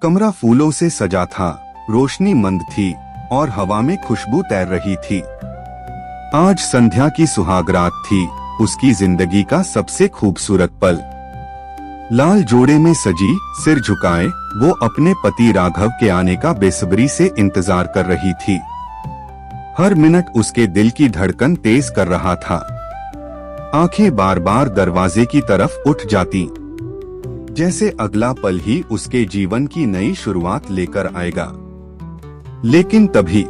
कमरा फूलों से सजा था, रोशनी मंद थी और हवा में खुशबू तैर रही थी। आज संध्या की सुहाग रात थी, उसकी जिंदगी का सबसे खूबसूरत पल। लाल जोड़े में सजी, सिर झुकाए वो अपने पति राघव के आने का बेसब्री से इंतजार कर रही थी। हर मिनट उसके दिल की धड़कन तेज कर रहा था। आंखें बार बार दरवाजे की तरफ उठ जाती, जैसे अगला पल ही उसके जीवन की नई शुरुआत लेकर आएगा। लेकिन तभी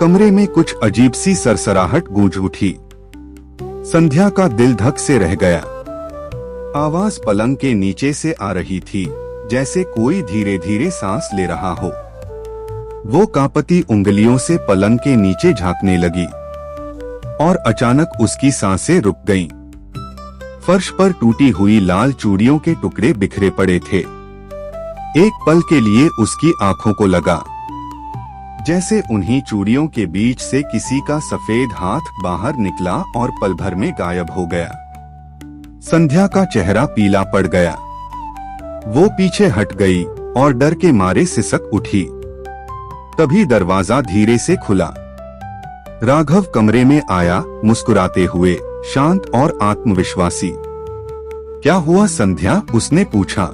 कमरे में कुछ अजीब सी सरसराहट गूंज उठी। संध्या का दिल धक से रह गया। आवाज पलंग के नीचे से आ रही थी, जैसे कोई धीरे धीरे सांस ले रहा हो। वो कांपती उंगलियों से पलंग के नीचे झांकने लगी और अचानक उसकी सांसें रुक गईं। फर्श पर टूटी हुई लाल चूड़ियों के टुकड़े बिखरे पड़े थे। एक पल के लिए उसकी आंखों को लगा जैसे उन्हीं चूड़ियों के बीच से किसी का सफेद हाथ बाहर निकला और पल भर में गायब हो गया। संध्या का चेहरा पीला पड़ गया। वो पीछे हट गई और डर के मारे सिसक उठी। तभी दरवाजा धीरे से खुला। राघव कमरे में आया, मुस्कुराते हुए, शांत और आत्मविश्वासी। क्या हुआ संध्या? उसने पूछा।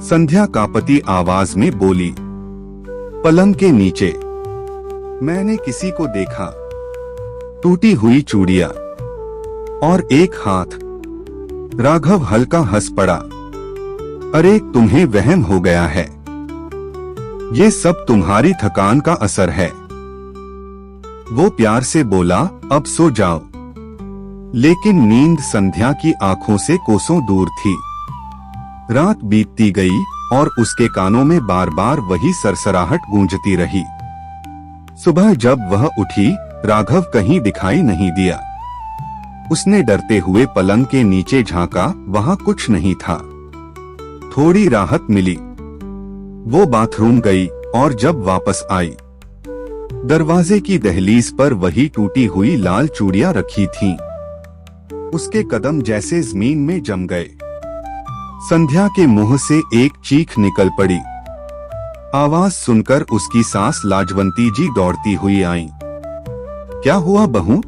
संध्या कांपती आवाज में बोली, पलंग के नीचे मैंने किसी को देखा, टूटी हुई चूड़ियां और एक हाथ। राघव हल्का हंस पड़ा। अरे तुम्हें वहम हो गया है, ये सब तुम्हारी थकान का असर है। वो प्यार से बोला, अब सो जाओ। लेकिन नींद संध्या की आंखों से कोसों दूर थी। रात बीतती गई और उसके कानों में बार बार वही सरसराहट गूंजती रही। सुबह जब वह उठी, राघव कहीं दिखाई नहीं दिया। उसने डरते हुए पलंग के नीचे झांका, वहां कुछ नहीं था। थोड़ी राहत मिली। वो बाथरूम गई और जब वापस आई, दरवाजे की दहलीज पर वही टूटी हुई लाल चूड़ियां रखी थीं। उसके कदम जैसे जमीन में जम गए। संध्या के मुंह से एक चीख निकल पड़ी। आवाज सुनकर उसकी सास लाजवंती जी दौड़ती हुई आईं। क्या हुआ बहू?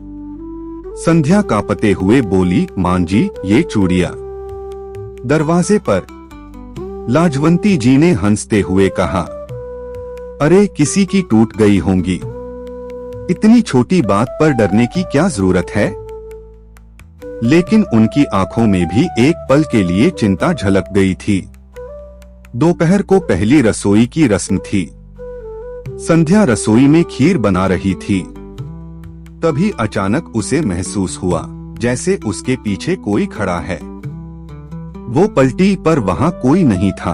संध्या कांपते हुए बोली, मां जी, ये चूड़ियां। दरवाजे पर लाजवंती जी ने हंसते हुए कहा, अरे किसी की टूट गई होंगी, इतनी छोटी बात पर डरने की क्या जरूरत है? लेकिन उनकी आंखों में भी एक पल के लिए चिंता झलक गई थी। दोपहर को पहली रसोई की रस्म थी। संध्या रसोई में खीर बना रही थी। तभी अचानक उसे महसूस हुआ जैसे उसके पीछे कोई खड़ा है। वो पलटी पर वहां कोई नहीं था।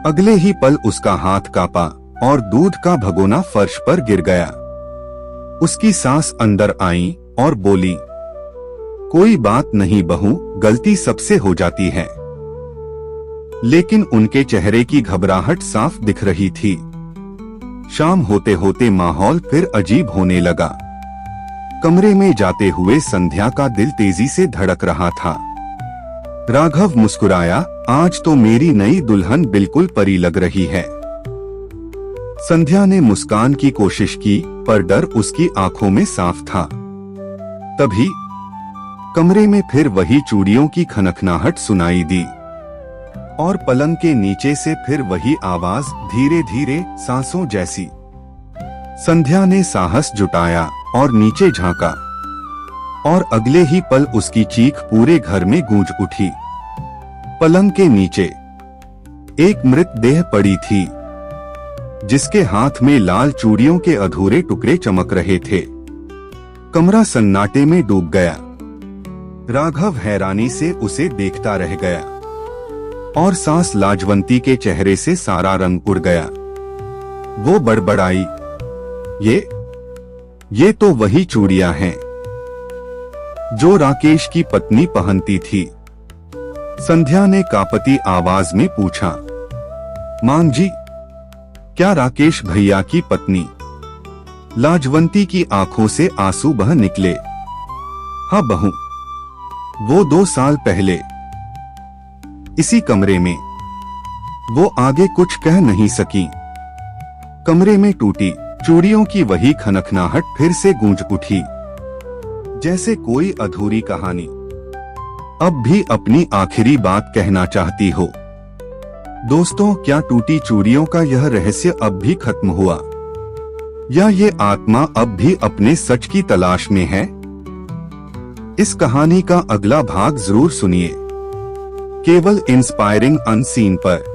अगले ही पल उसका हाथ कांपा और दूध का भगोना फर्श पर गिर गया। उसकी सास अंदर आई और बोली, कोई बात नहीं बहू, गलती सबसे हो जाती है। लेकिन उनके चेहरे की घबराहट साफ दिख रही थी। शाम होते होते माहौल फिर अजीब होने लगा। कमरे में जाते हुए संध्या का दिल तेजी से धड़क रहा था। राघव मुस्कुराया, आज तो मेरी नई दुल्हन बिल्कुल परी लग रही है। संध्या ने मुस्कान की कोशिश की, पर डर उसकी आंखों में साफ था। तभी कमरे में फिर वही चूड़ियों की खनखनाहट सुनाई दी और पलंग के नीचे से फिर वही आवाज, धीरे धीरे, सांसों जैसी। संध्या ने साहस जुटाया और नीचे झांका और अगले ही पल उसकी चीख पूरे घर में गूंज उठी। पलंग के नीचे एक मृतदेह पड़ी थी, जिसके हाथ में लाल चूड़ियों के अधूरे टुकड़े चमक रहे थे। कमरा सन्नाटे में डूब गया। राघव हैरानी से उसे देखता रह गया और सास लाजवंती के चेहरे से सारा रंग उड़ गया। वो बड़बड़ाई, ये तो वही चूड़ियां हैं जो राकेश की पत्नी पहनती थी। संध्या ने कांपती आवाज में पूछा, मां जी, क्या राकेश भैया की पत्नी? लाजवंती की आंखों से आंसू बह निकले। हाँ बहू, वो 2 साल पहले इसी कमरे में वो आगे कुछ कह नहीं सकी। कमरे में टूटी चूड़ियों की वही खनखनाहट फिर से गूंज उठी, जैसे कोई अधूरी कहानी अब भी अपनी आखिरी बात कहना चाहती हो। दोस्तों, क्या टूटी चूड़ियों का यह रहस्य अब भी खत्म हुआ, या ये आत्मा अब भी अपने सच की तलाश में है? इस कहानी का अगला भाग जरूर सुनिए, केवल इंस्पायरिंग अनसीन पर।